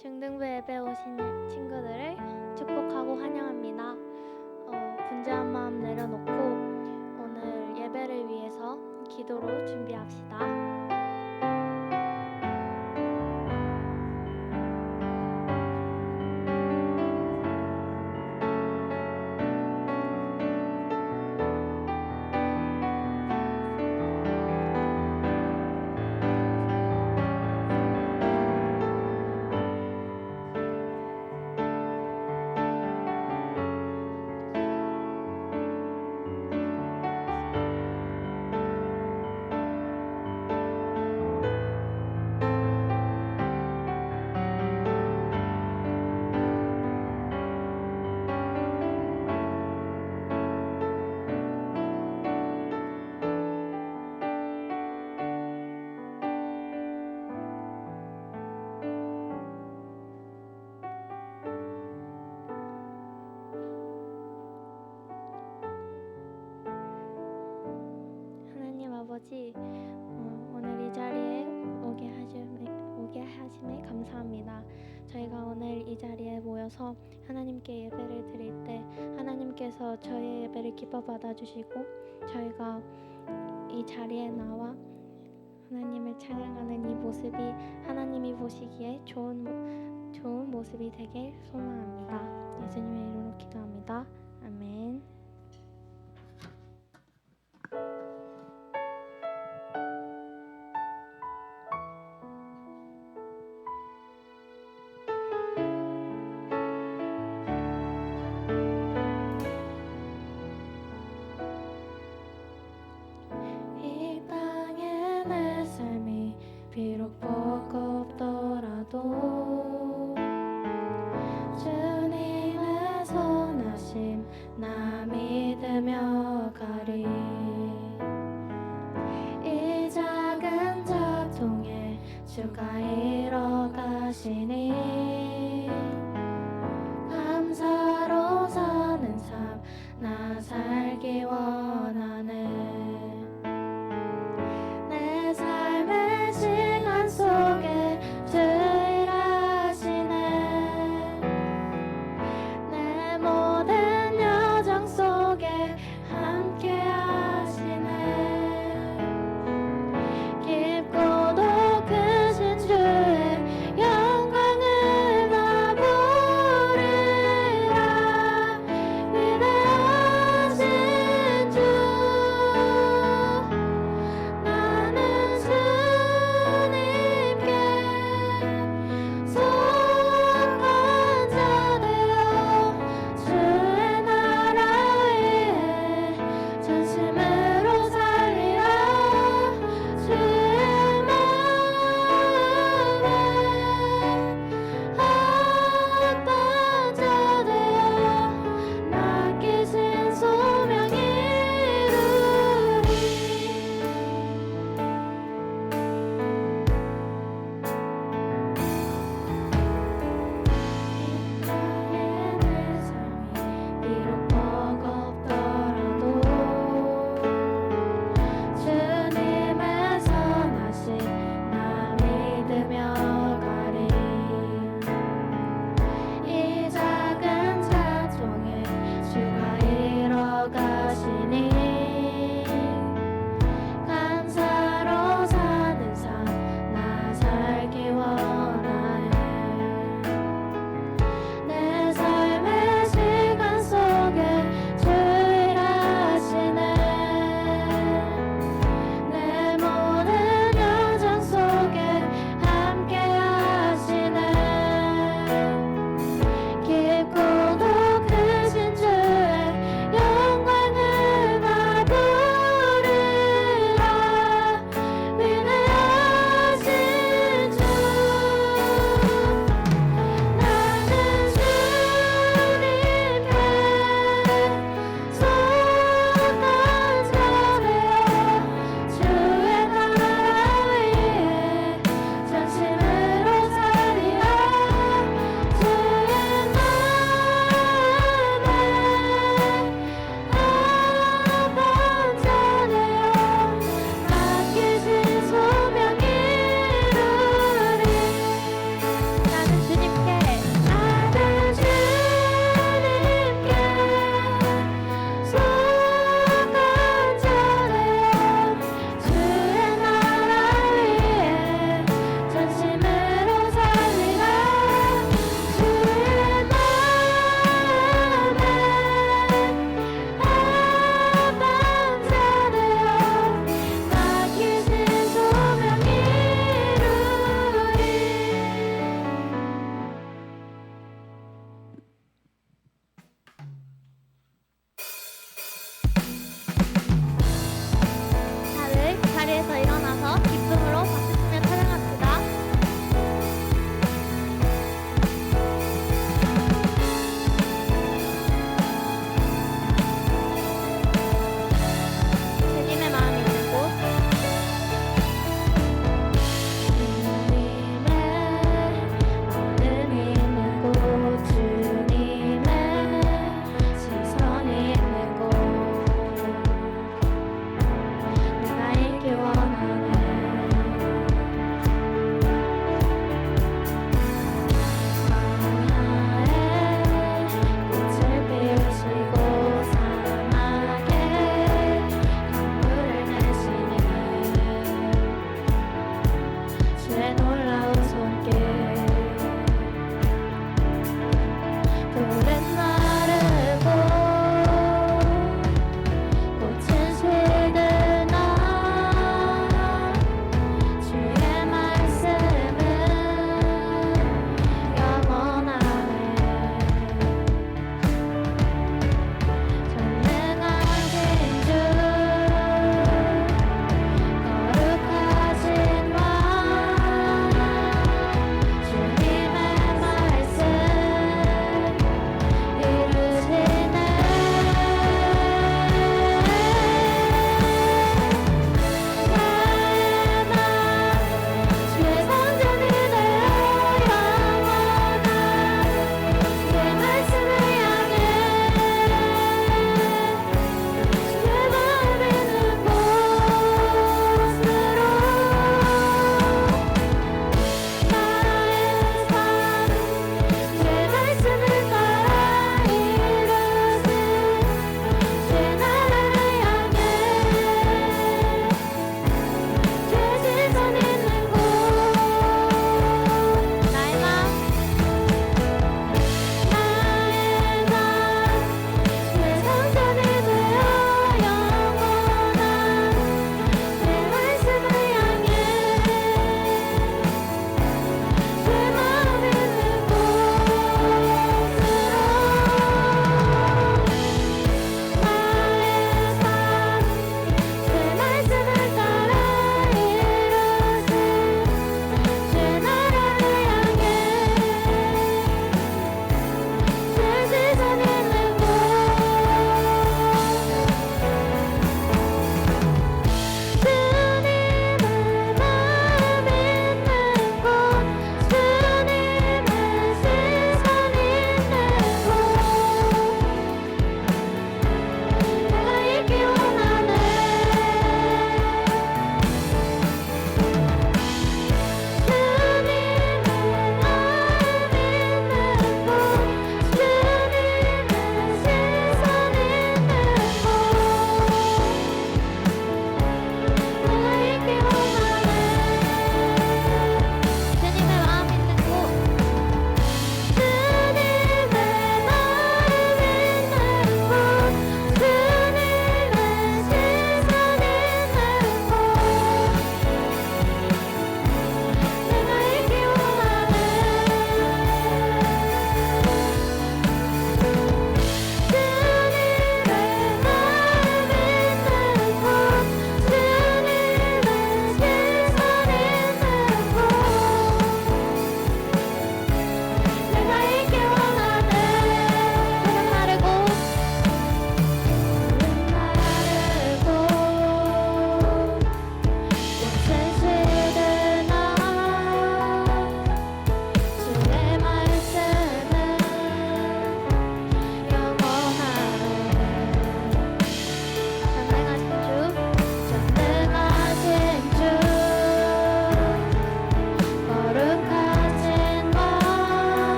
중등부 예배 오신 친구들을 축복하고 환영합니다. 분주한 마음 내려놓고 오늘 예배를 위해서 기도로 준비합시다. 하나님 아버지, 오늘 이 자리에 오게 하심에 감사합니다. 저희가 오늘 이 자리에 모여서 하나님께 예배를 드릴 때 하나님께서 저희의 예배를 기뻐 받아주시고 저희가 이 자리에 나와 하나님을 찬양하는 이 모습이 하나님이 보시기에 좋은 모습이 되길 소망합니다. 예수님의 이름으로 기도합니다. 아멘. 이 땅의 내 삶이 비록 버겁더라도 주님의 선하심 나 믿으며 가리. 이 작은 작동에 주가 이뤄가시니 감사로 사는 삶 나 살기 원하네. 내 삶의 시간 속에 주일하시네.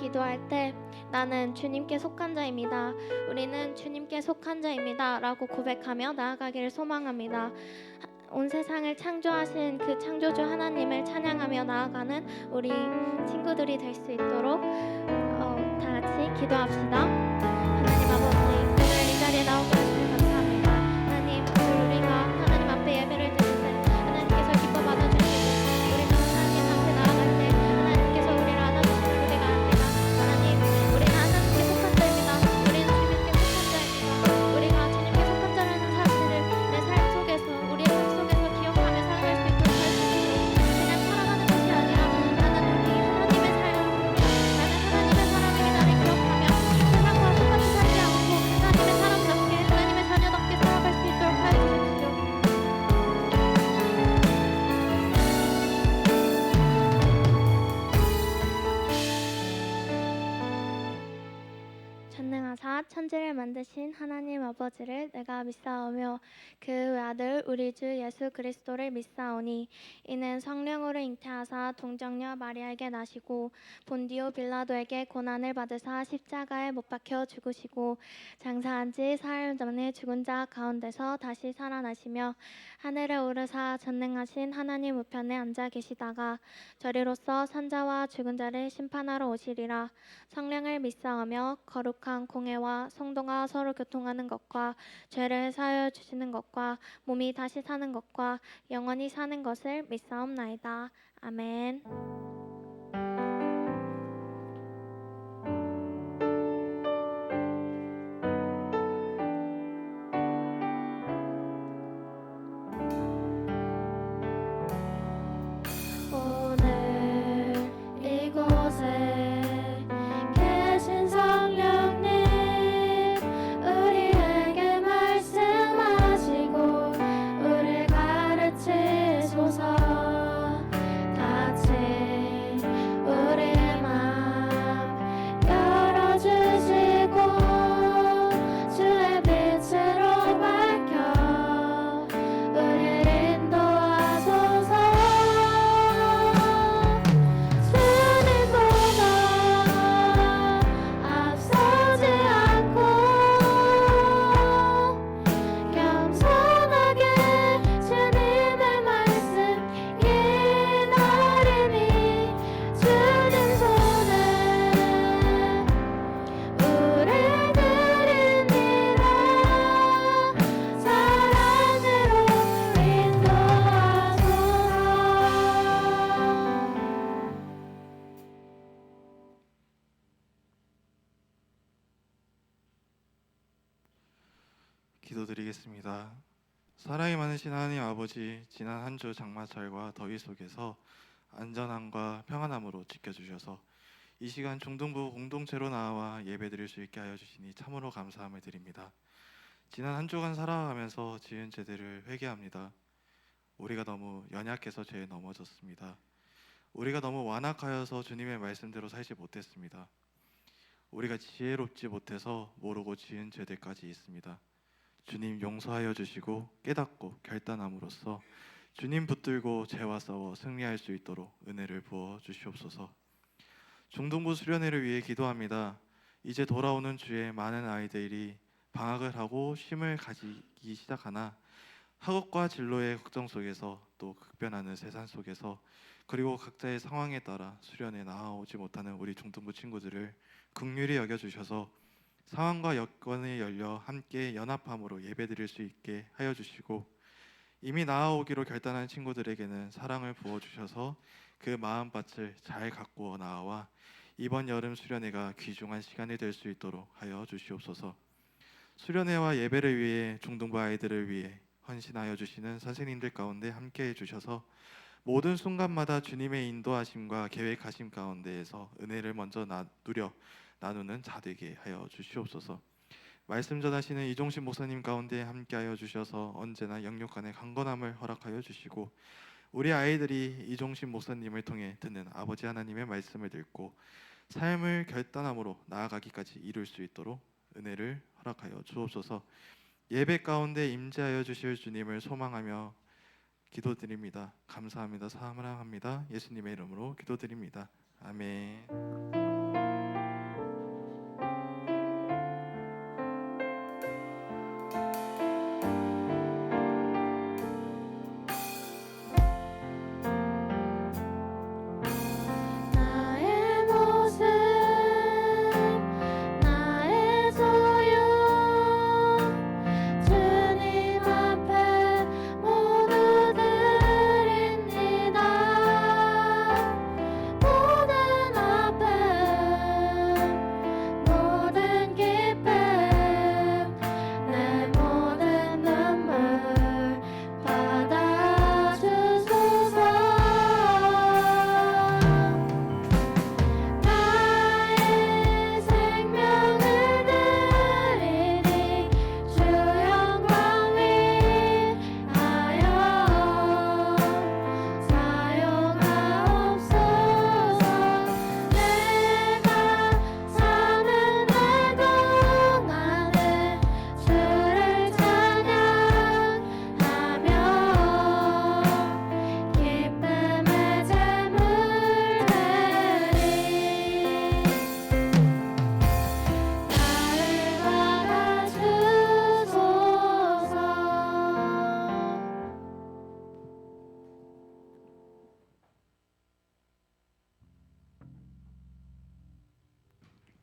기도할 때 나는 주님께 속한 자입니다. 우리는 주님께 속한 자입니다. 라고 고백하며 나아가기를 소망합니다. 온 세상을 창조하신 그 창조주 하나님을 찬양하며 나아가는 우리 친구들이 될 수 있도록 다 같이 기도합시다. 하나님 아버지, 오늘 이 자리에 나오게 하시니 감사합니다. 하나님, 오늘 우리가 하나님 앞에 예배를 드릴 때 하나님께서 기뻐 받아주시고 우리가 하나님 앞에 나아갈 때 하나님께서 우리를 안아주시는 우리가 아닙니다. 하나님, 우리는 하나님께 속한 자입니다. 우리는 주님께 속한 자입니다. 우리가 주님께 속한 자라는 사실을 내 삶 속에서 우리의 삶 속에서 기억하며 살아갈 수 있도록 해주시고 그냥 살아가는 것이 아니라 나는 우리 하나님의 삶을 나는 하나님의 사람에게 나를 기억하며 세상과 똑같이 살지 않고 하나님의 사람답게 하나님의 자녀답게 살아갈 수 있도록 하여 주십시오. 전능하사 천지를 만드신 하나님 아버지를 내가 믿사오며 그 외아들 우리 주 예수 그리스도를 믿사오니 이는 성령으로 잉태하사 동정녀 마리아에게 나시고 본디오 빌라도에게 고난을 받으사 십자가에 못 박혀 죽으시고 장사한 지 사흘 전에 죽은 자 가운데서 다시 살아나시며 하늘에 오르사 전능하신 하나님 우편에 앉아 계시다가 저리로서 산자와 죽은 자를 심판하러 오시리라. 성령을 믿사오며 거룩한 공회와 성도가 서로 교통하는 것과 죄를 사하여 주시는 것과 몸이 다시 사는 것과 영원히 사는 것을 믿사옵나이다. 아멘. 오늘 이곳에 계신 성령님 우리에게 말씀하시고 우릴 가르치소서. 같이 우리의 맘 열어주시고 주의 빛으로 밝혀 우릴 인도하소서. 주님보다 앞서지 않고 겸손하게 주님의 말씀 기다리니 주님 손에 우릴 드리니라. 사랑으로 인도하소서. 기도드리겠습니다. 사랑이 많으신 하나님 아버지, 지난 한 주 장마철과 더위 속에서 안전함과 평안함으로 지켜주셔서 이 시간 중등부 공동체로 나와 예배드릴 수 있게 하여 주시니 참으로 감사함을 드립니다. 지난 한 주간 살아가면서 지은 죄들을 회개합니다. 우리가 너무 연약해서 죄에 넘어졌습니다. 우리가 너무 완악하여서 주님의 말씀대로 살지 못했습니다. 우리가 지혜롭지 못해서 모르고 지은 죄들까지 있습니다. 주님 용서하여 주시고 깨닫고 결단함으로써 주님 붙들고 죄와 싸워 승리할 수 있도록 은혜를 부어 주시옵소서. 중등부 수련회를 위해 기도합니다. 이제 돌아오는 주에 많은 아이들이 방학을 하고 쉼을 가지기 시작하나 학업과 진로의 걱정 속에서 또 급변하는 세상 속에서 그리고 각자의 상황에 따라 수련에 나아오지 못하는 우리 중등부 친구들을 긍휼히 여겨주셔서 상황과 여건이 열려 함께 연합함으로 예배드릴 수 있게 하여 주시고 이미 나아오기로 결단한 친구들에게는 사랑을 부어주셔서 그 마음밭을 잘 가꾸어 나아와 이번 여름 수련회가 귀중한 시간이 될 수 있도록 하여 주시옵소서. 수련회와 예배를 위해 중등부 아이들을 위해 헌신하여 주시는 선생님들 가운데 함께해 주셔서 모든 순간마다 주님의 인도하심과 계획하심 가운데에서 은혜를 먼저 누려 나누는 자 되게 하여 주시옵소서. 말씀 전하시는 이종신 목사님 가운데 함께하여 주셔서 언제나 영육간의 강건함을 허락하여 주시고 우리 아이들이 이종신 목사님을 통해 듣는 아버지 하나님의 말씀을 듣고 삶을 결단함으로 나아가기까지 이룰 수 있도록 은혜를 허락하여 주옵소서. 예배 가운데 임재하여 주실 주님을 소망하며 기도드립니다. 감사합니다. 사랑합니다. 예수님의 이름으로 기도드립니다. 아멘.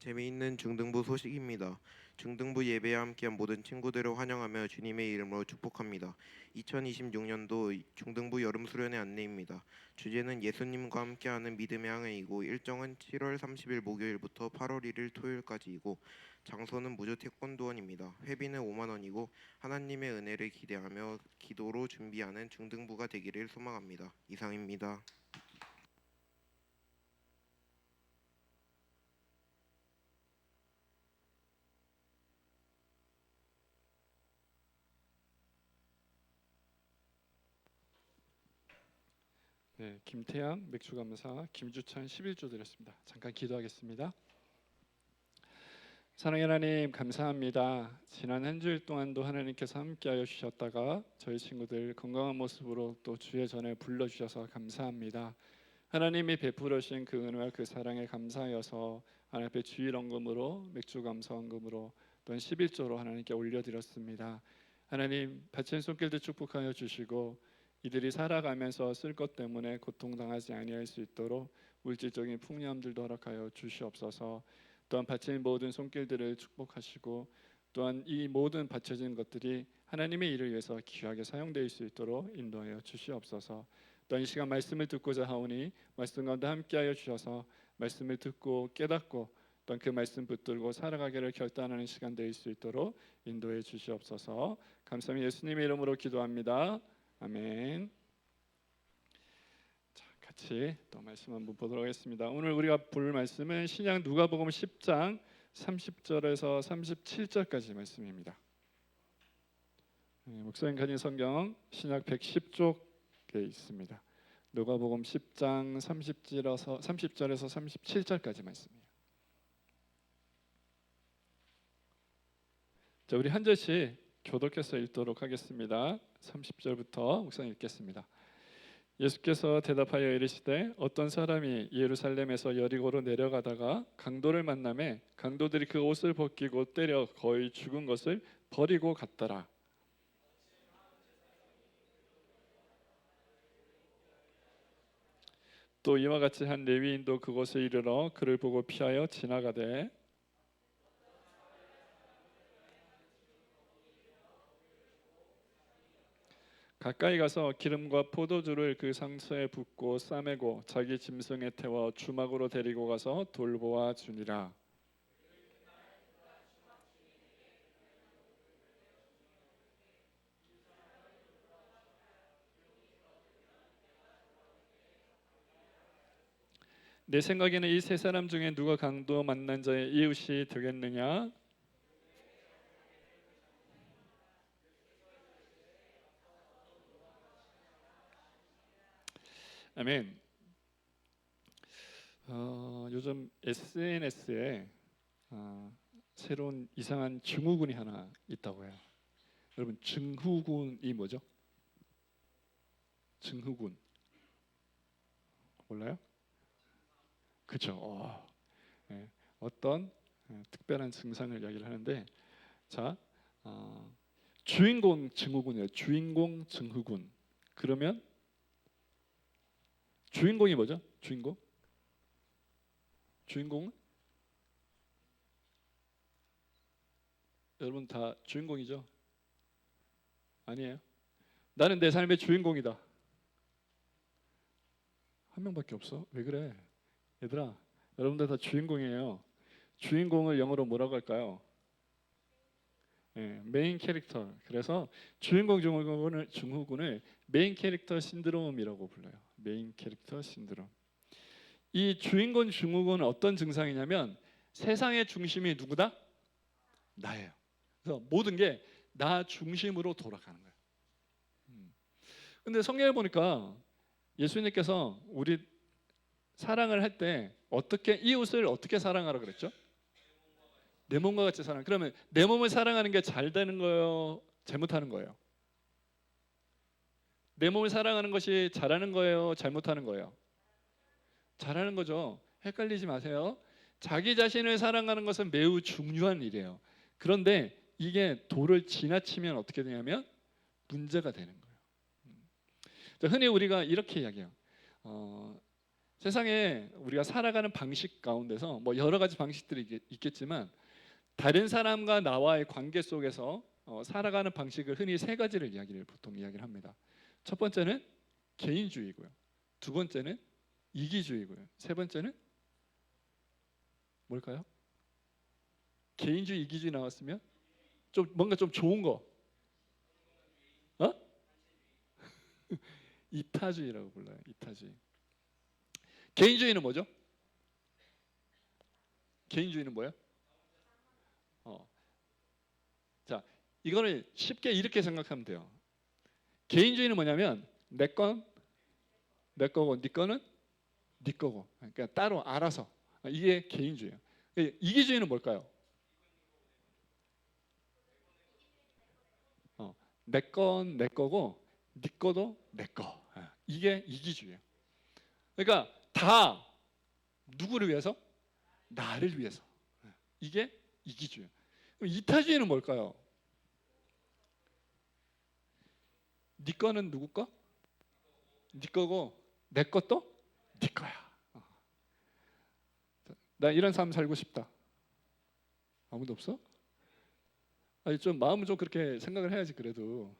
재미있는 중등부 소식입니다. 중등부 예배에 함께한 모든 친구들을 환영하며 주님의 이름으로 축복합니다. 2026년도 중등부 여름 수련회 안내입니다. 주제는 예수님과 함께하는 믿음의 항해이고 일정은 7월 30일 목요일부터 8월 1일 토요일까지이고 장소는 무주 태권도원입니다. 회비는 5만 원이고 하나님의 은혜를 기대하며 기도로 준비하는 중등부가 되기를 소망합니다. 이상입니다. 네, 김태양 맥주감사 김주찬 11조 드렸습니다. 잠깐 기도하겠습니다. 사랑의 하나님 감사합니다. 지난 한 주일 동안도 하나님께서 함께하여 주셨다가 저희 친구들 건강한 모습으로 또 주의 전에 불러주셔서 감사합니다. 하나님이 베풀어 주신 그 은혜와 그 사랑에 감사하여서 하나님 앞에 주일 헌금으로 맥주감사 헌금으로 또한 11조로 하나님께 올려드렸습니다. 하나님 바친 손길들 축복하여 주시고 이들이 살아가면서 쓸 것 때문에 고통당하지 아니할 수 있도록 물질적인 풍요함들도 허락하여 주시옵소서. 또한 바친 모든 손길들을 축복하시고 또한 이 모든 바쳐진 것들이 하나님의 일을 위해서 귀하게 사용될 수 있도록 인도하여 주시옵소서. 또한 이 시간 말씀을 듣고자 하오니 말씀 가운데 함께하여 주셔서 말씀을 듣고 깨닫고 또한 그 말씀 붙들고 살아가기를 결단하는 시간 될 수 있도록 인도해 주시옵소서. 감사합니다. 예수님의 이름으로 기도합니다. 아멘. 자, 같이 또 말씀 한번 보도록 하겠습니다. 오늘 우리가 볼 말씀은 신약 누가복음 10장 30절에서 37절까지 말씀입니다. 목사님 가진 성경 신약 110쪽에 있습니다. 누가복음 10장 30절에서 37절까지 말씀이에요. 자, 우리 한 절씩 교독해서 읽도록 하겠습니다. 30절부터 목사님 읽겠습니다. 예수께서 대답하여 이르시되 어떤 사람이 예루살렘에서 여리고로 내려가다가 강도를 만나매 강도들이 그 옷을 벗기고 때려 거의 죽은 것을 버리고 갔더라. 또 이와 같이 한 레위인도 그곳에 이르러 그를 보고 피하여 지나가되 가까이 가서 기름과 포도주를 그 상처에 붓고 싸매고 자기 짐승에 태워 주막으로 데리고 가서 돌보아 주니라. 내 생각에는 이 세 사람 중에 누가 강도 만난 자의 이웃이 되겠느냐? 아멘. 요즘 SNS에 새로운 이상한 증후군이 하나 있다고 해요. 여러분 증후군이 뭐죠? 증후군 몰라요? 그렇죠. 네. 어떤 특별한 증상을 이야기를 하는데 자 주인공 증후군이에요. 주인공 증후군. 그러면 주인공이 뭐죠? 주인공은 여러분 다 주인공이죠? 아니에요. 나는 내 삶의 주인공이다. 한 명밖에 없어. 왜 그래? 얘들아, 여러분들 다 주인공이에요. 주인공을 영어로 뭐라고 할까요? 메인 캐릭터. 그래서 주인공 증후군을 메인 캐릭터 신드롬이라고 불러요. 메인 캐릭터 신드롬. 이 주인공 증후군은 어떤 증상이냐면 세상의 중심이 누구다? 나예요. 그래서 모든 게 나 중심으로 돌아가는 거예요. 근데 성경에 보니까 예수님께서 우리 사랑을 할 때 어떻게 이웃을 어떻게 사랑하라 그랬죠? 내 몸과 같이 사랑. 그러면 내 몸을 사랑하는 게 잘 되는 거예요? 잘못하는 거예요? 내 몸을 사랑하는 것이 잘하는 거예요? 잘못하는 거예요? 잘하는 거죠. 헷갈리지 마세요. 자기 자신을 사랑하는 것은 매우 중요한 일이에요. 그런데 이게 도를 지나치면 어떻게 되냐면 문제가 되는 거예요. 흔히 우리가 이렇게 이야기해요. 세상에 우리가 살아가는 방식 가운데서 뭐 여러 가지 방식들이 있겠지만 다른 사람과 나와의 관계 속에서 살아가는 방식을 흔히 세 가지를 보통 이야기를 합니다. 첫 번째는 개인주의고요. 두 번째는 이기주의고요. 세 번째는 뭘까요? 개인주의, 이기주의 나왔으면 좀 뭔가 좀 좋은 거. 이타주의라고 불러요. 이타주의. 개인주의는 뭐죠? 개인주의는 뭐야? 자, 이거를 쉽게 이렇게 생각하면 돼요. 개인주의는 뭐냐면 내 건 내 거고 네 거는 네 거고. 그러니까 따로 알아서. 이게 개인주의예요. 이기주의는 뭘까요? 내 건 내 거고 네 거도 내 거. 이게 이기주의예요. 그러니까 다 누구를 위해서? 나를 위해서. 이게 이기주의예요. 그럼 이타주의는 뭘까요? 네 거는 누구 거? 네 거고 내 것도 네 거야. 나 이런 삶 살고 싶다. 아무도 없어? 아니 좀 마음은 좀 그렇게 생각을 해야지 그래도.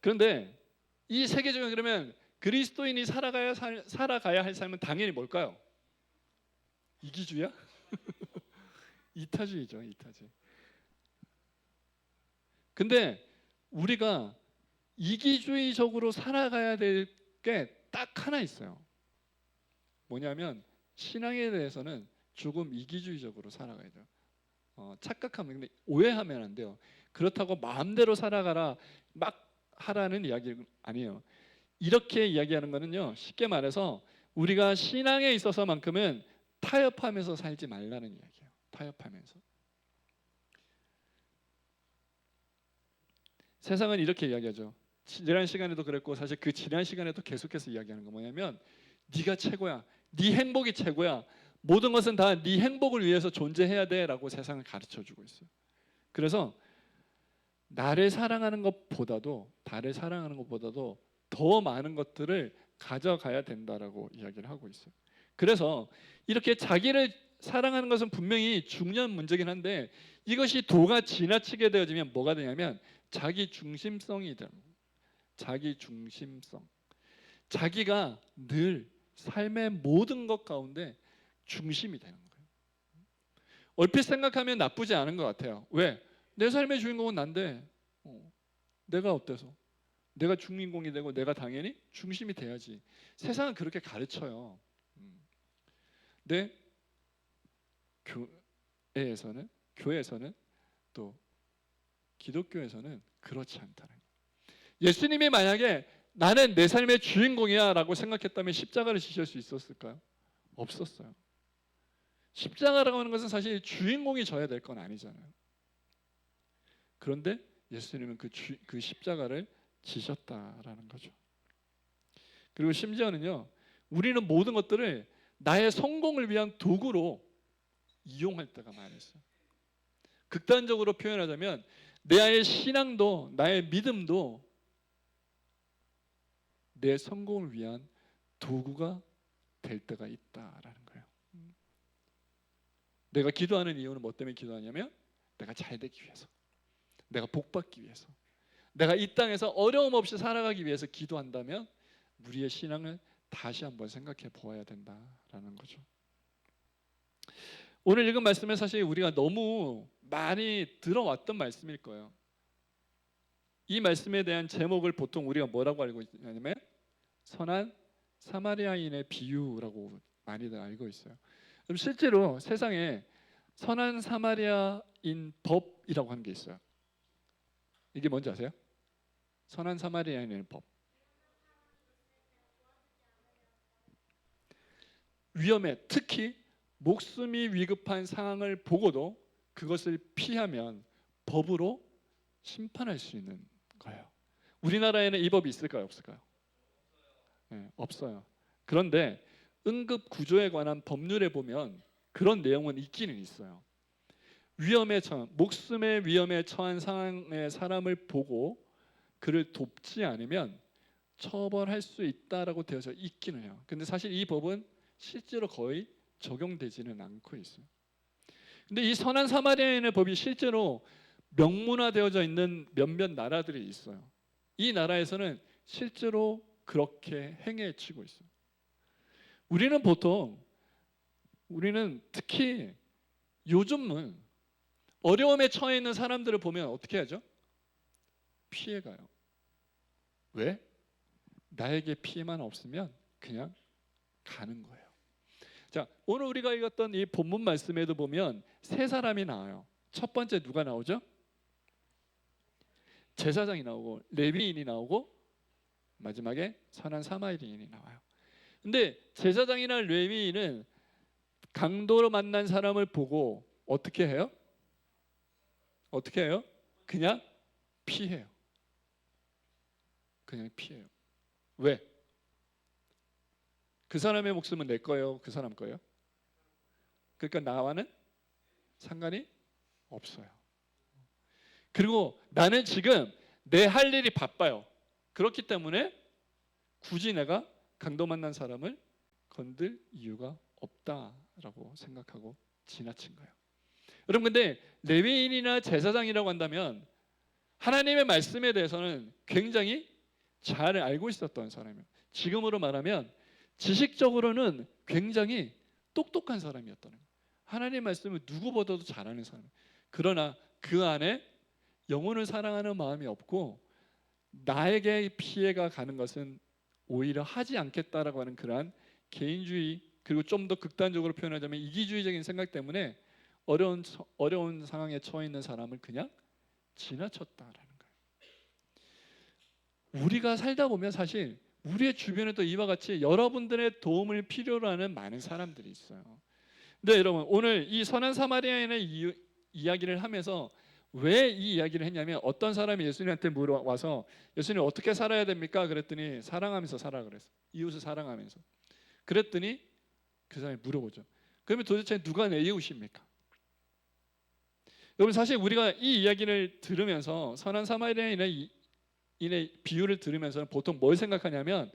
그런데 이 세계 중에 그러면 그리스도인이 살아가야 할 삶은 당연히 뭘까요? 이기주의야? 이타주의죠, 이타주의. 근데 우리가 이기주의적으로 살아가야 될 게 딱 하나 있어요. 뭐냐면 신앙에 대해서는 조금 이기주의적으로 살아가야 돼요. 착각하면, 근데 오해하면 안 돼요. 그렇다고 마음대로 살아가라 막 하라는 이야기 아니에요. 이렇게 이야기하는 거는요, 쉽게 말해서 우리가 신앙에 있어서만큼은 타협하면서 살지 말라는 이야기예요. 타협하면서. 세상은 이렇게 이야기하죠. 지난 시간에도 그랬고 사실 그 지난 시간에도 계속해서 이야기하는 거 뭐냐면 네가 최고야. 네 행복이 최고야. 모든 것은 다 네 행복을 위해서 존재해야 돼라고 세상을 가르쳐주고 있어요. 그래서 나를 사랑하는 것보다도 더 많은 것들을 가져가야 된다라고 이야기를 하고 있어요. 그래서 이렇게 자기를 사랑하는 것은 분명히 중요한 문제긴 한데 이것이 도가 지나치게 되어지면 뭐가 되냐면 자기 중심성이 되는 거예요. 자기 중심성. 자기가 늘 삶의 모든 것 가운데 중심이 되는 거예요. 얼핏 생각하면 나쁘지 않은 것 같아요. 왜? 내 삶의 주인공은 난데 내가 어때서? 내가 주인공이 되고 내가 당연히 중심이 돼야지. 세상은 그렇게 가르쳐요. 근데 교회에서는 또 기독교에서는 그렇지 않다는 거예요. 예수님이 만약에 나는 내 삶의 주인공이야 라고 생각했다면 십자가를 지실 수 있었을까요? 없었어요. 십자가라고 하는 것은 사실 주인공이 져야 될 건 아니잖아요. 그런데 예수님은 그 십자가를 지셨다라는 거죠. 그리고 심지어는요, 우리는 모든 것들을 나의 성공을 위한 도구로 이용할 때가 많이 있어요. 극단적으로 표현하자면 나의 신앙도 나의 믿음도 내 성공을 위한 도구가 될 때가 있다라는 거예요. 내가 기도하는 이유는 뭐 때문에 기도하냐면 내가 잘 되기 위해서, 내가 복 받기 위해서, 내가 이 땅에서 어려움 없이 살아가기 위해서 기도한다면 우리의 신앙을 다시 한번 생각해 보아야 된다라는 거죠. 오늘 읽은 말씀은 사실 우리가 너무 많이 들어왔던 말씀일 거예요. 이 말씀에 대한 제목을 보통 우리가 뭐라고 알고 있냐면 선한 사마리아인의 비유라고 많이들 알고 있어요. 그럼 실제로 세상에 선한 사마리아인 법이라고 하는 게 있어요. 이게 뭔지 아세요? 선한 사마리아인의 법. 위험에, 특히 목숨이 위급한 상황을 보고도 그것을 피하면 법으로 심판할 수 있는 거예요. 우리나라에는 이 법이 있을까요, 없을까요? 네, 없어요. 그런데 응급 구조에 관한 법률에 보면 그런 내용은 있기는 있어요. 목숨의 위험에 처한 상황의 사람을 보고 그를 돕지 않으면 처벌할 수 있다라고 되어져 있기는 해요. 근데 사실 이 법은 실제로 거의 적용되지는 않고 있어요. 근데 이 선한 사마리아인의 법이 실제로 명문화되어져 있는 몇몇 나라들이 있어요. 이 나라에서는 실제로 그렇게 행해지고 있어요. 우리는 특히 요즘은 어려움에 처해 있는 사람들을 보면 어떻게 하죠? 피해가요. 왜? 나에게 피해만 없으면 그냥 가는 거예요. 자, 오늘 우리가 읽었던 이 본문 말씀에도 보면 세 사람이 나와요. 첫 번째 누가 나오죠? 제사장이 나오고 레위인이 나오고 마지막에 선한 사마리아인이 나와요. 근데 제사장이나 레위인은 강도로 만난 사람을 보고 어떻게 해요? 어떻게 해요? 그냥 피해요. 그냥 피해요. 왜? 그 사람의 목숨은 내 거예요? 그 사람 거예요? 그러니까 나와는 상관이 없어요. 그리고 나는 지금 내 할 일이 바빠요. 그렇기 때문에 굳이 내가 강도 만난 사람을 건들 이유가 없다라고 생각하고 지나친 거예요. 여러분, 근데 레위인이나 제사장이라고 한다면 하나님의 말씀에 대해서는 굉장히 잘 알고 있었던 사람이에요. 지금으로 말하면 지식적으로는 굉장히 똑똑한 사람이었다는 거예요. 하나님의 말씀을 누구보다도 잘 아는 사람이에요. 그러나 그 안에 영혼을 사랑하는 마음이 없고 나에게 피해가 가는 것은 오히려 하지 않겠다라고 하는 그러한 개인주의, 그리고 좀 더 극단적으로 표현하자면 이기주의적인 생각 때문에 어려운 상황에 처해 있는 사람을 그냥 지나쳤다라는 거예요. 우리가 살다 보면 사실 우리의 주변에도 이와 같이 여러분들의 도움을 필요로 하는 많은 사람들이 있어요. 근데 여러분, 오늘 이 선한 사마리아인의 이야기를 하면서 왜 이 이야기를 했냐면, 어떤 사람이 예수님한테 물어와서 예수님 어떻게 살아야 됩니까? 그랬더니 사랑하면서 살아 그랬어요. 이웃을 사랑하면서. 그랬더니 그 사람이 물어보죠. 그러면 도대체 누가 내 이웃입니까? 여러분, 사실 우리가 이 이야기를 들으면서 선한 사마리아인의 비유를 들으면서 보통 뭘 생각하냐면,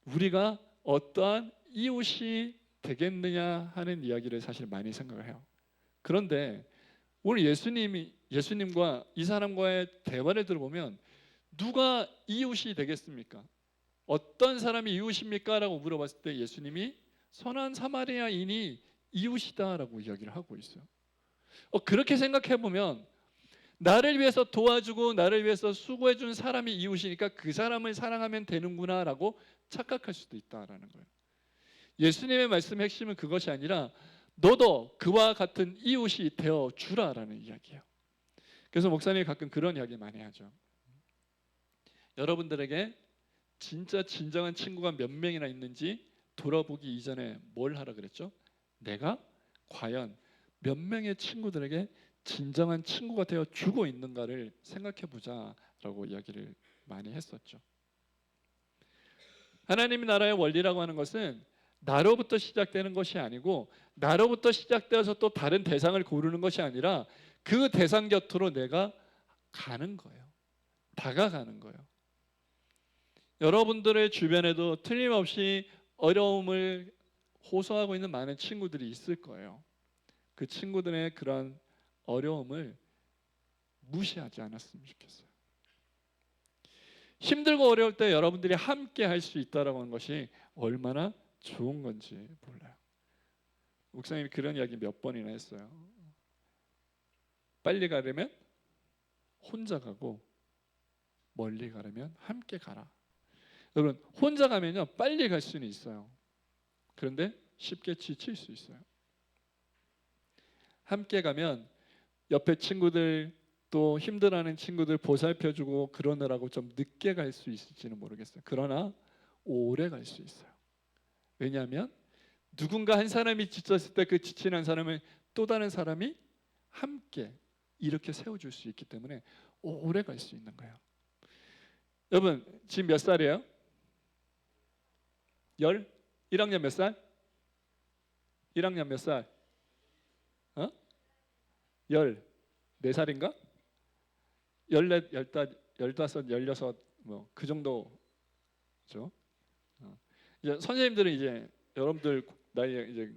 우리가 어떠한 이웃이 되겠느냐 하는 이야기를 사실 많이 생각을 해요. 그런데 오늘 예수님과 이 사람과의 대화를 들어보면 누가 이웃이 되겠습니까? 어떤 사람이 이웃입니까? 라고 물어봤을 때 예수님이 선한 사마리아인이 이웃이다라고 이야기를 하고 있어요. 그렇게 생각해 보면 나를 위해서 도와주고 나를 위해서 수고해 준 사람이 이웃이니까 그 사람을 사랑하면 되는구나라고 착각할 수도 있다라는 거예요. 예수님의 말씀의 핵심은 그것이 아니라 너도 그와 같은 이웃이 되어 주라라는 이야기예요. 그래서 목사님이 가끔 그런 이야기 많이 하죠. 여러분들에게 진짜 진정한 친구가 몇 명이나 있는지 돌아보기 이전에 뭘 하라 그랬죠? 내가 과연 몇 명의 친구들에게 진정한 친구가 되어 주고 있는가를 생각해 보자라고 이야기를 많이 했었죠. 하나님 나라의 원리라고 하는 것은 나로부터 시작되는 것이 아니고, 나로부터 시작되어서 또 다른 대상을 고르는 것이 아니라 그 대상 곁으로 내가 가는 거예요. 다가가는 거예요. 여러분들의 주변에도 틀림없이 어려움을 호소하고 있는 많은 친구들이 있을 거예요. 그 친구들의 그런 어려움을 무시하지 않았으면 좋겠어요. 힘들고 어려울 때 여러분들이 함께 할 수 있다라고 하는 것이 얼마나 좋은 건지 몰라요. 목사님이 그런 이야기 몇 번이나 했어요. 빨리 가려면 혼자 가고 멀리 가려면 함께 가라. 여러분, 혼자 가면요 빨리 갈 수는 있어요. 그런데 쉽게 지칠 수 있어요. 함께 가면 옆에 친구들, 또 힘들어하는 친구들 보살펴주고 그러느라고 좀 늦게 갈 수 있을지는 모르겠어요. 그러나 오래 갈 수 있어요. 왜냐하면 누군가 한 사람이 지쳤을 때 그 지친 한 사람을 또 다른 사람이 함께 이렇게 세워줄 수 있기 때문에 오래 갈 수 있는 거예요. 여러분, 지금 몇 살이에요? 1학년 몇 살? 1학년 몇 살? 14살인가? 14, 15, 16 뭐 그 정도 그렇죠? 이제 선생님들은 이제 여러분들 나이 이제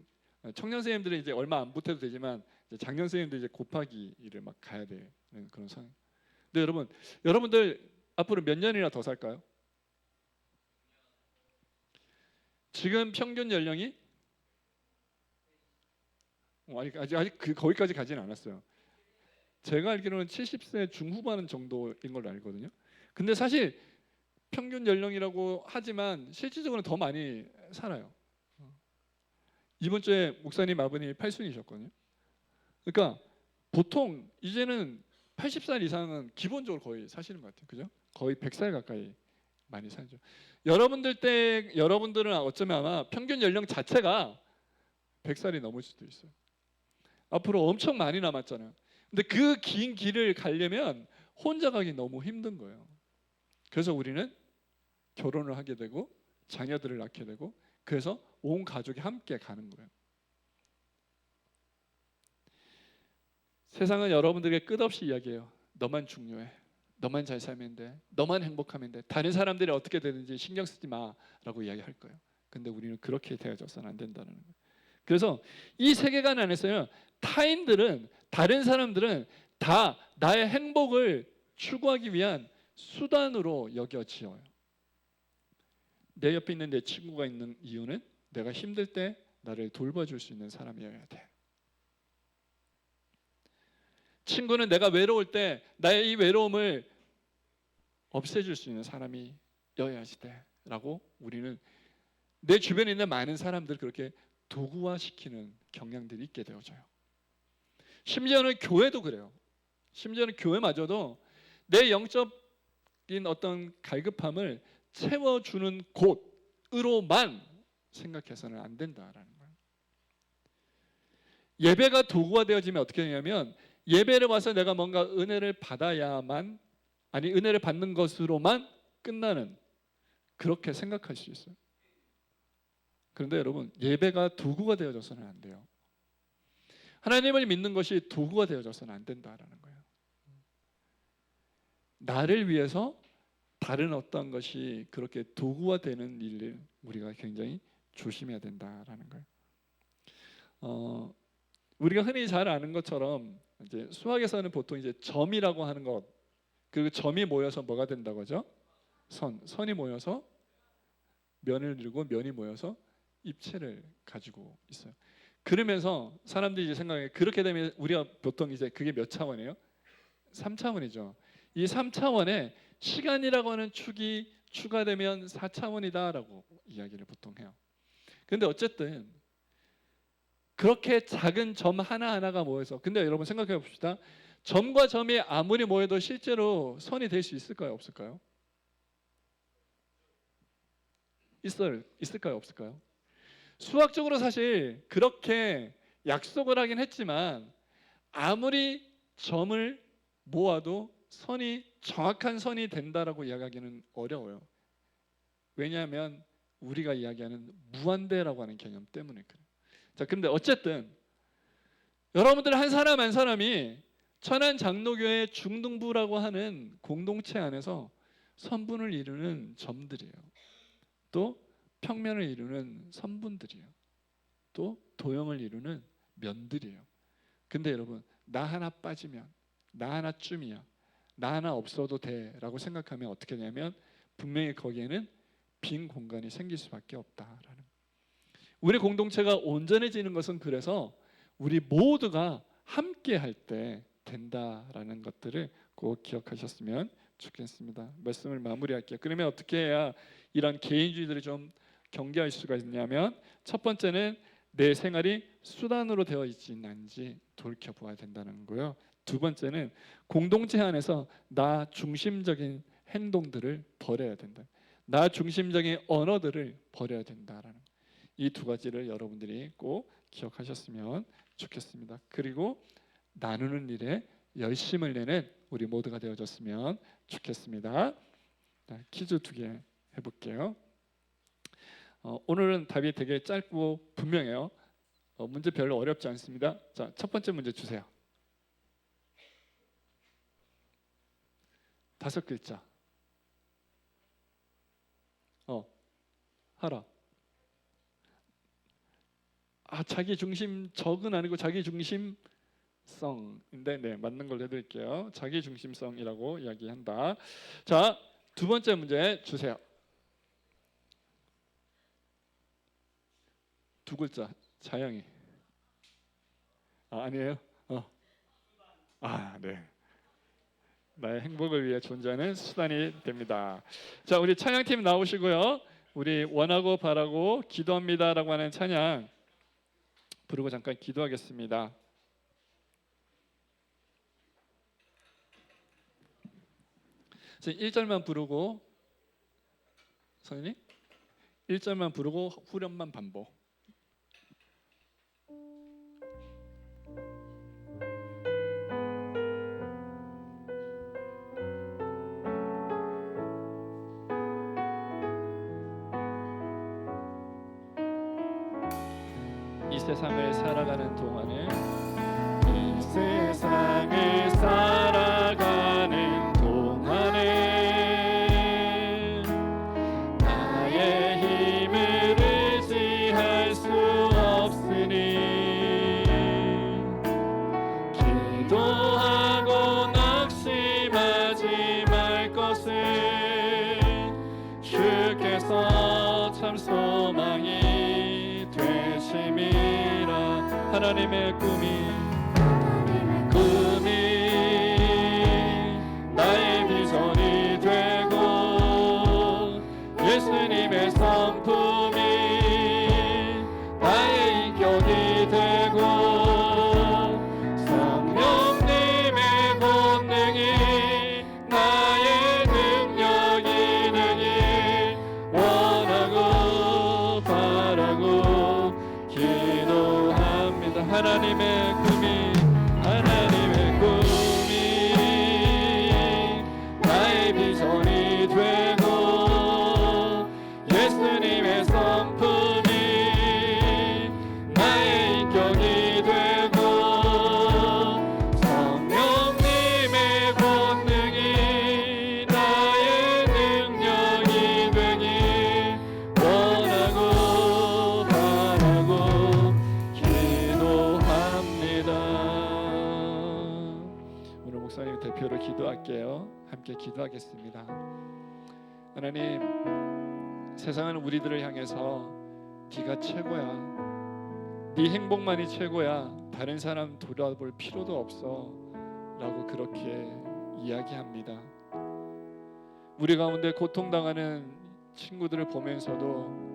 청년 선생님들은 이제 얼마 안 붙어도 되지만 이제 작년 선생님들 이제 곱하기 일을 막 가야 되는 그런 상황. 근데 여러분들 앞으로 몇 년이나 더 살까요? 지금 평균 연령이 아직 거기까지 가지는 않았어요. 제가 알기로는 70세 중후반 정도인 걸로 알거든요. 근데 사실 평균 연령이라고 하지만 실질적으로는 더 많이 살아요. 이번 주에 목사님 아버님이 8순이셨거든요. 그러니까 보통 이제는 80살 이상은 기본적으로 거의 사시는 것 같아요. 그죠? 거의 100살 가까이 많이 살죠. 여러분들은 어쩌면 아마 평균 연령 자체가 100살이 넘을 수도 있어요. 앞으로 엄청 많이 남았잖아요. 근데 그 긴 길을 가려면 혼자 가기 너무 힘든 거예요. 그래서 우리는 결혼을 하게 되고 자녀들을 낳게 되고 그래서 온 가족이 함께 가는 거예요. 세상은 여러분들에게 끝없이 이야기해요. 너만 중요해. 너만 잘 살면 돼. 너만 행복하면 돼. 다른 사람들이 어떻게 되는지 신경 쓰지 마라고 이야기할 거예요. 근데 우리는 그렇게 되어져서는 안 된다는 거예요. 그래서 이 세계관 안에서는 타인들은 다른 사람들은 다 나의 행복을 추구하기 위한 수단으로 여겨지어요. 내 옆에 있는 내 친구가 있는 이유는 내가 힘들 때 나를 돌봐줄 수 있는 사람이어야 돼. 친구는 내가 외로울 때 나의 이 외로움을 없애줄 수 있는 사람이어야지 돼라고 우리는 내 주변에 있는 많은 사람들을 그렇게 도구화시키는 경향들이 있게 되어져요. 심지어는 교회도 그래요. 심지어는 교회마저도 내 영적인 어떤 갈급함을 채워주는 곳으로만 생각해서는 안 된다라는 거예요. 예배가 도구가 되어지면 어떻게 되냐면 예배를 와서 내가 뭔가 은혜를 받아야만 아니 은혜를 받는 것으로만 끝나는 그렇게 생각할 수 있어요. 그런데 여러분 예배가 도구가 되어져서는 안 돼요. 하나님을 믿는 것이 도구가 되어져서는 안 된다라는 거예요. 나를 위해서 다른 어떤 것이 그렇게 도구가 되는 일을 우리가 굉장히 조심해야 된다라는 거예요. 우리가 흔히 잘 아는 것처럼 이제 수학에서는 보통 이제 점이라고 하는 것, 그 점이 모여서 뭐가 된다고 하죠? 선이 모여서 면을 이루고 면이 모여서 입체를 가지고 있어요. 그러면서 사람들이 이제 생각해 그렇게 되면 우리가 보통 이제 그게 몇 차원이에요? 3차원이죠. 이 3차원에 시간이라고 하는 축이 추가되면 4차원이다라고 이야기를 보통 해요. 근데 어쨌든 그렇게 작은 점 하나하나가 모여서 근데 여러분 생각해 봅시다. 점과 점이 아무리 모여도 실제로 선이 될 수 있을까요? 없을까요? 있을까요? 없을까요? 수학적으로 사실 그렇게 약속을 하긴 했지만 아무리 점을 모아도 선이 정확한 선이 된다라고 이야기하기는 어려워요. 왜냐하면 우리가 이야기하는 무한대라고 하는 개념 때문에 그래요. 자, 근데 어쨌든 여러분들 한 사람 한 사람이 천안 장로교회 중등부라고 하는 공동체 안에서 선분을 이루는 점들이에요. 또 평면을 이루는 선분들이에요. 또 도형을 이루는 면들이에요. 근데 여러분 나 하나 빠지면 나 하나쯤이야. 나 하나 없어도 돼라고 생각하면 어떻게 되냐면 분명히 거기에는 빈 공간이 생길 수밖에 없다라는. 우리 공동체가 온전해지는 것은 그래서 우리 모두가 함께 할 때 된다라는 것들을 꼭 기억하셨으면 좋겠습니다. 말씀을 마무리할게요. 그러면 어떻게 해야 이런 개인주의들을 좀 경계할 수가 있냐면 첫 번째는 내 생활이 수단으로 되어 있지 않은지 돌이켜보아야 된다는 거고요. 두 번째는 공동체 안에서 나 중심적인 행동들을 버려야 된다. 나 중심적인 언어들을 버려야 된다라는 이 두 가지를 여러분들이 꼭 기억하셨으면 좋겠습니다. 그리고 나누는 일에 열심을 내는 우리 모두가 되어졌으면 좋겠습니다. 자, 퀴즈 2개 해볼게요. 오늘은 답이 되게 짧고 분명해요. 문제 별로 어렵지 않습니다. 자, 첫 번째 문제 주세요. 5글자. 하라. 자기 중심적은 아니고 자기 중심성인데, 네, 맞는 걸로 해드릴게요. 자기 중심성이라고 이야기한다. 자, 두 번째 문제 주세요. 두 글자. 자영이. 아니에요? 네. 나의 행복을 위해 존재하는 수단이 됩니다. 자, 우리 찬양팀 나오시고요. 우리 원하고 바라고 기도합니다라고 하는 찬양 부르고 잠깐 기도하겠습니다. 선생님 1절만 부르고, 선생님 1절만 부르고 후렴만 반복. 이 세상을 살아가는 동안에, 이 세상을 살아가는 동안에 나의 힘을 의지할 수 없으니 기도하고 낙심하지 말 것을 주께서 참 소망이 되심이라. 하나님의 꿈이 나의 비전이 되고 예수님의 성품이 나의 인격이 되고 성령님의 권능이 나의 능력이 되길 원하고 바라고 기도합니다. 하나님의 꿈이 나의 비전이 되고 예수님의 성품이 나의 인격이 되고 성령님의 권능이 나의 능력이 되길 원하고 바라고 기도합니다. 오늘 목사님 대표로 기도할게요. 함께 기도하겠습니다. 하나님, 세상은 우리들을 향해서 네가 최고야, 네 행복만이 최고야, 다른 사람 돌아볼 필요도 없어 라고 그렇게 이야기합니다. 우리 가운데 고통당하는 친구들을 보면서도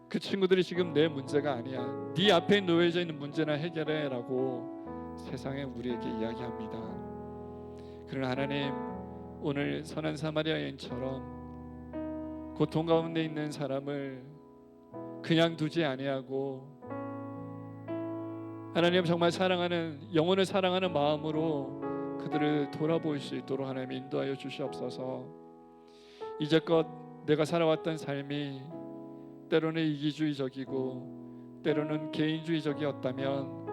그 친구들이 지금 내 문제가 아니야, 네 앞에 놓여져 있는 문제나 해결해 라고 세상에 우리에게 이야기합니다. 그러나 하나님, 오늘 선한 사마리아 여인처럼 고통 가운데 있는 사람을 그냥 두지 아니하고 하나님 정말 사랑하는, 영혼을 사랑하는 마음으로 그들을 돌아볼 수 있도록 하나님 인도하여 주시옵소서. 이제껏 내가 살아왔던 삶이 때로는 이기주의적이고 때로는 개인주의적이었다면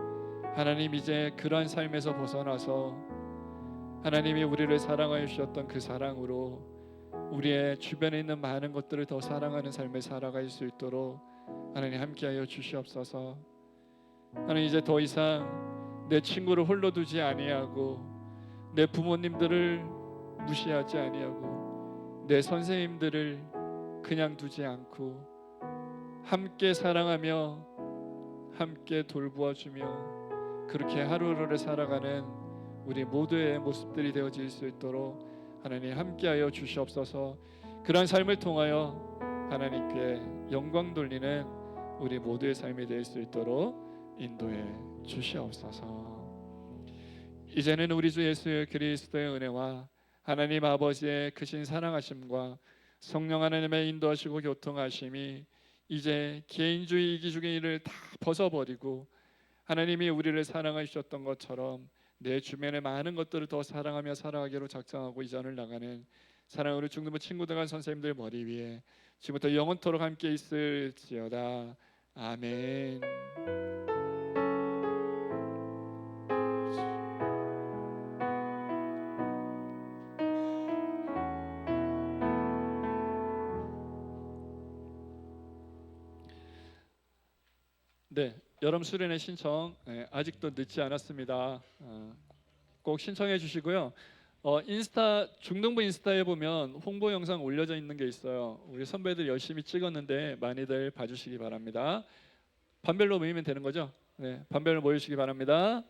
하나님, 이제 그러한 삶에서 벗어나서 하나님이 우리를 사랑하여 주셨던 그 사랑으로 우리의 주변에 있는 많은 것들을 더 사랑하는 삶을 살아갈 수 있도록 하나님 함께하여 주시옵소서. 하나님, 이제 더 이상 내 친구를 홀로 두지 아니하고 내 부모님들을 무시하지 아니하고 내 선생님들을 그냥 두지 않고 함께 사랑하며 함께 돌보아주며 그렇게 하루하루를 살아가는 우리 모두의 모습들이 되어질 수 있도록 하나님 함께하여 주시옵소서. 그러한 삶을 통하여 하나님께 영광 돌리는 우리 모두의 삶이 될 수 있도록 인도해 주시옵소서. 이제는 우리 주 예수 그리스도의 은혜와 하나님 아버지의 크신 사랑하심과 성령 하나님의 인도하시고 교통하심이 이제 개인주의 이기주의를 다 벗어버리고 하나님이 우리를 사랑하셨던 것처럼 내 주변의 많은 것들을 더 사랑하며 살아가기로 작정하고 이전을 나가는 사랑으로 중등부 친구들과 선생님들 머리 위에 지금부터 영원토록 함께 있을지어다. 아멘. 네, 여름 수련회 신청 아직도 늦지 않았습니다. 꼭 신청해 주시고요. 인스타 중등부 인스타에 보면 홍보 영상 올려져 있는 게 있어요. 우리 선배들 열심히 찍었는데 많이들 봐주시기 바랍니다. 반별로 모이면 되는 거죠? 네, 반별로 모이시기 바랍니다.